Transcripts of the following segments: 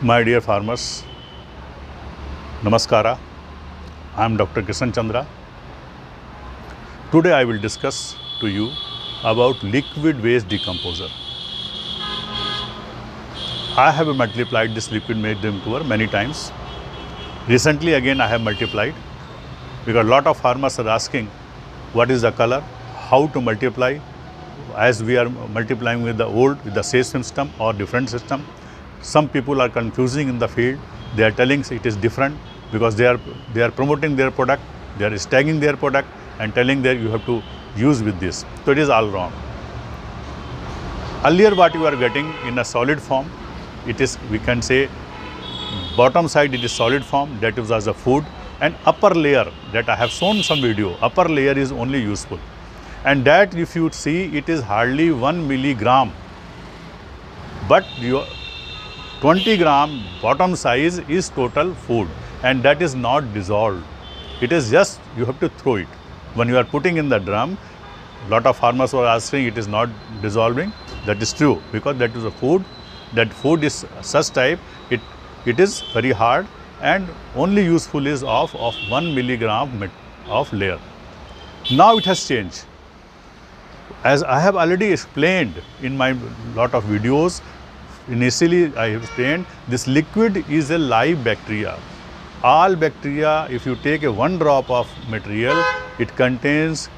My dear farmers, Namaskara. I am Dr. Chandra. Today I will discuss to you about liquid waste decomposer. I have multiplied this liquid waste decomposer many times. Recently again I have multiplied because a lot of farmers are asking what is the color, how to multiply, as we are multiplying with the same system or different system. Some people are confusing in the field. They are telling it is different because they are promoting their product, they are tagging their product and telling that you have to use with this. So it is all wrong. Earlier what you are getting in a solid form, it is, we can say, bottom side it is solid form, that is as a food, and upper layer that I have shown some video, upper layer is only useful. And that if you see, it is hardly 1 milligram. But your 20 gram bottom size is total food, and that is not dissolved. It is just, you have to throw it. When you are putting in the drum, lot of farmers were asking it is not dissolving. That is true because that is a food. That food is such type, it is very hard and only useful is of 1 milligram of layer. Now it has changed. As I have already explained in my lot of videos, initially I have explained this liquid is a live bacteria. All bacteria, if you take a 1 drop of material, it contains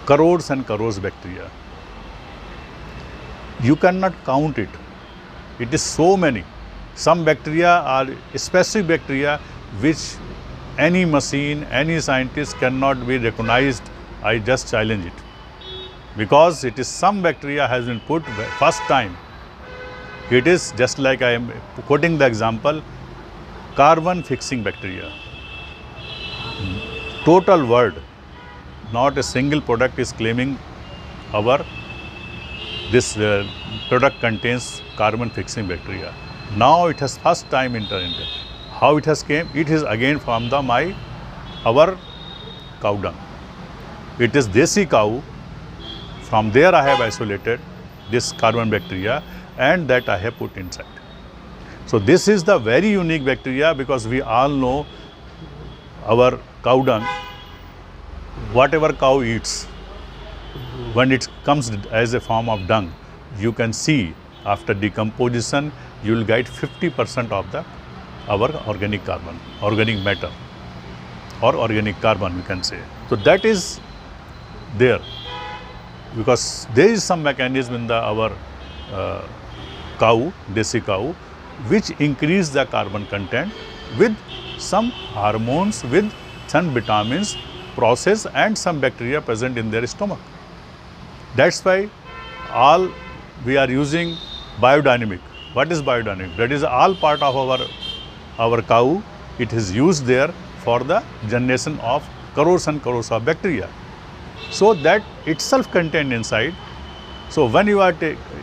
crores and crores bacteria. You cannot count it. It is so many. Some bacteria are specific bacteria which any machine, any scientist cannot be recognized. I just challenge it. Because it is some bacteria has been put first time. It is just like I am quoting the example, carbon fixing bacteria. Total world, not a single product is claiming this product contains carbon fixing bacteria. Now it has first time entered. How it has came? It is again from our cow dung. It is Desi Cow. From there I have isolated this carbon bacteria and that I have put inside. So this is the very unique bacteria because we all know our cow dung, whatever cow eats, when it comes as a form of dung, you can see after decomposition you will get 50% of our organic carbon, organic matter or organic carbon we can say. So that is there. Because there is some mechanism in our cow, Desi cow, which increase the carbon content with some hormones, with some vitamins, process and some bacteria present in their stomach. That's why all we are using biodynamic. What is biodynamic? That is all part of our cow. It is used there for the generation of crores and crores of bacteria. So that itself contained inside. So when you are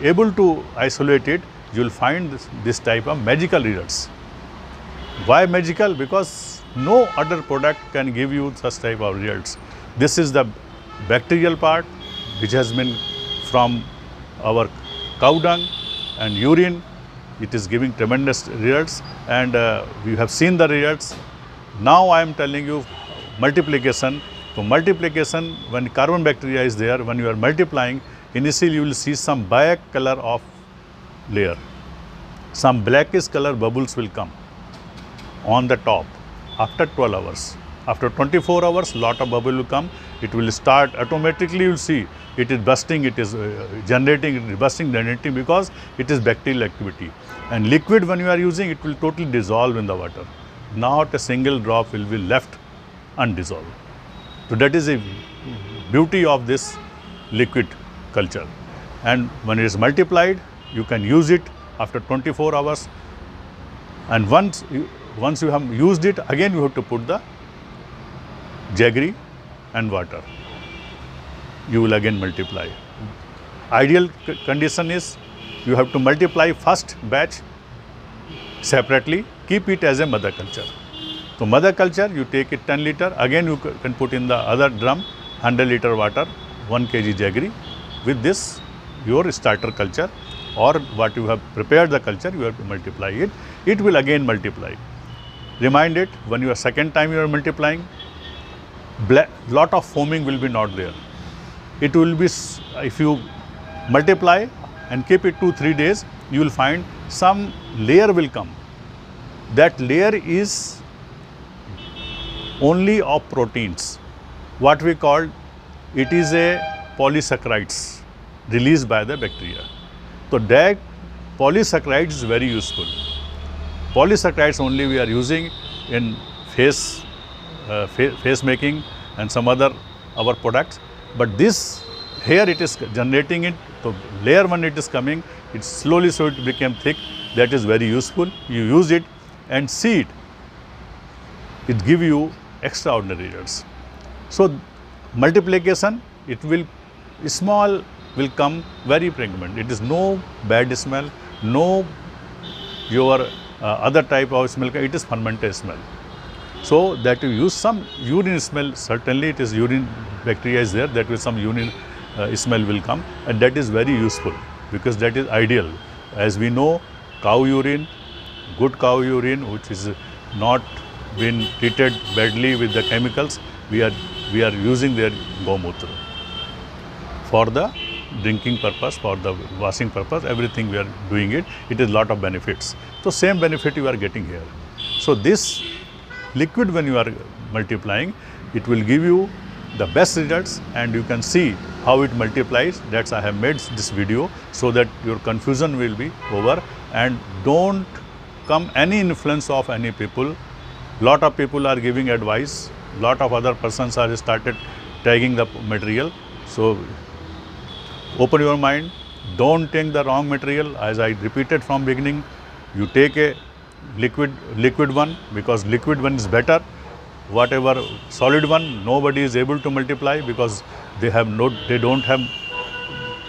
able to isolate it, you will find this type of magical results. Why magical? Because no other product can give you such type of results. This is the bacterial part which has been from our cow dung and urine. It is giving tremendous results and we have seen the results. Now I am telling you multiplication. So multiplication, when carbon bacteria is there, when you are multiplying, initially you will see some black color of layer. Some blackish color bubbles will come on the top after 12 hours. After 24 hours, lot of bubble will come. It will start automatically, you will see it is bursting, it is generating, it is bursting, generating because it is bacterial activity. And liquid when you are using, it will totally dissolve in the water. Not a single drop will be left undissolved. So that is a beauty of this liquid culture. And when it is multiplied, you can use it after 24 hours. And once you have used it, again you have to put the jaggery and water. You will again multiply. Ideal condition is you have to multiply first batch separately, keep it as a mother culture. So mother culture, you take it 10 liter, again you can put in the other drum 100 liter water, 1 kg jaggery with this your starter culture or what you have prepared the culture, you have to multiply it. It will again multiply. Remind it, when you are second time you are multiplying, lot of foaming will be not there. It will be, if you multiply and keep it 2-3 days, you will find some layer will come. That layer is only of proteins. What we call, it is a polysaccharides released by the bacteria. So that polysaccharide is very useful. Polysaccharides only we are using in face making and some other our products. But this here it is generating it. So layer one it is coming. It slowly so it became thick. That is very useful. You use it and see it. It give you extraordinary results. So multiplication, it will small will come very pregnant. It is no bad smell, no your other type of smell. It is fermented smell. So that you use some urine smell. Certainly it is urine bacteria is there. That will some urine smell will come, and that is very useful because that is ideal. As we know, cow urine, good cow urine, which is not been treated badly with the chemicals, we are using their gomutra for the drinking purpose, for the washing purpose, everything we are doing it. It is lot of benefits. So same benefit you are getting here. So this liquid, when you are multiplying, it will give you the best results, and you can see how it multiplies. That's I have made this video so that your confusion will be over, and don't come any influence of any people. Lot of people are giving advice. Lot of other persons are started tagging the material. So open your mind. Don't take the wrong material. As I repeated from beginning, you take a liquid one, because liquid one is better. Whatever solid one, nobody is able to multiply because they don't have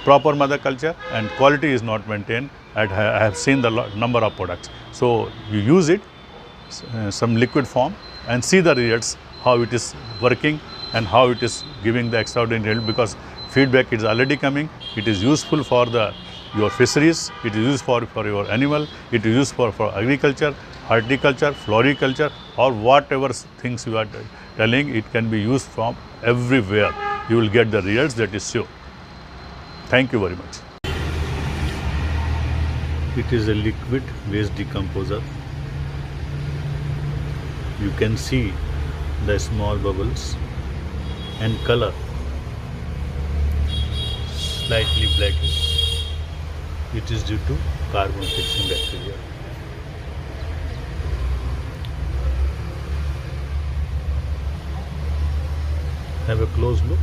proper mother culture and quality is not maintained. I have seen the number of products. So you use it, some liquid form, and see the results, how it is working and how it is giving the extraordinary result, because feedback is already coming. It is useful for your fisheries, it is used for your animal, it is used for agriculture, horticulture, floriculture, or whatever things you are telling. It can be used from everywhere. You will get the results, that is sure. Thank you very much. It is a liquid waste decomposer. You can see the small bubbles and color slightly blackish. It is due to carbon fixing bacteria. Have a close look.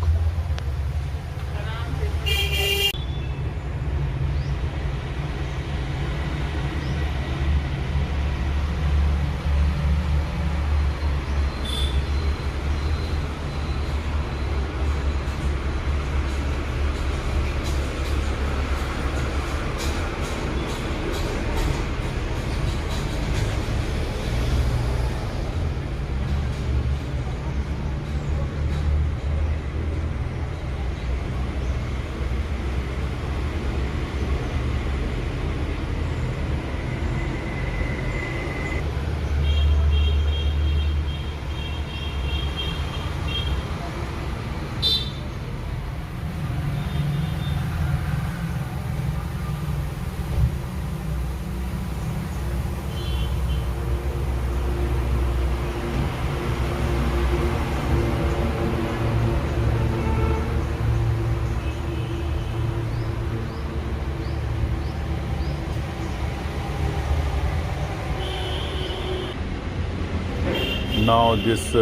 Now this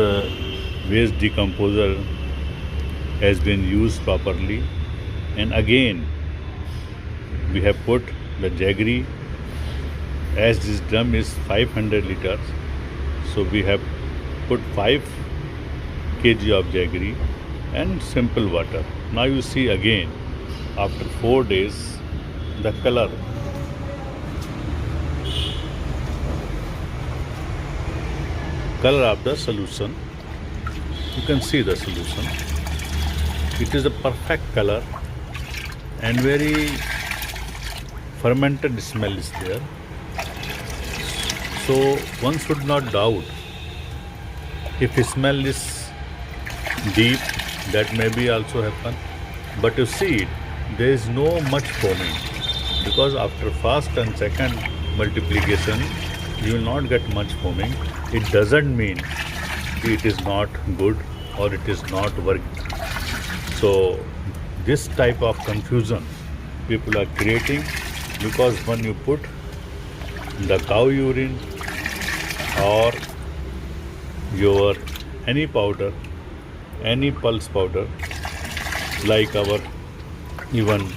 waste decomposer has been used properly, and again we have put the jaggery. As this drum is 500 liters, so we have put 5 kg of jaggery and simple water. Now you see again, after 4 days, the color of the solution. You can see the solution. It is a perfect color and very fermented smell is there. So one should not doubt. If smell is deep, that may be also happen. But you see it, there is no much foaming, because after first and second multiplication, you will not get much foaming. It doesn't mean it is not good or it is not working. So this type of confusion people are creating, because when you put the cow urine or your any powder, any pulse powder, like our even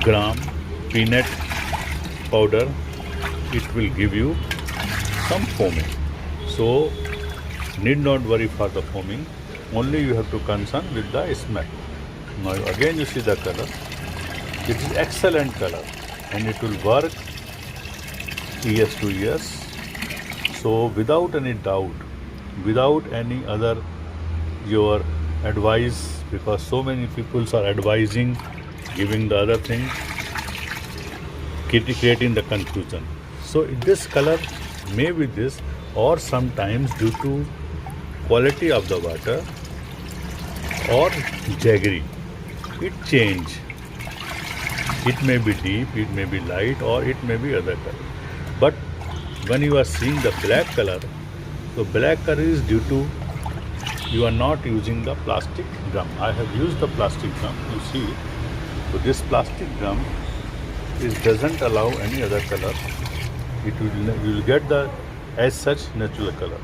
gram peanut powder, it will give you some foaming. So need not worry for the foaming, only you have to concern with the smell. Now again you see the color, it is excellent color and it will work years to years. So without any doubt, without any other your advice, because so many people are advising, giving the other thing, creating the confusion. So this color may be this, or sometimes due to quality of the water or jaggery, it change. It may be deep, it may be light, or it may be other color. But when you are seeing the black color, so black color is due to you are not using the plastic drum. I have used the plastic drum, you see. So this plastic drum doesn't allow any other color. You will get the as such natural color.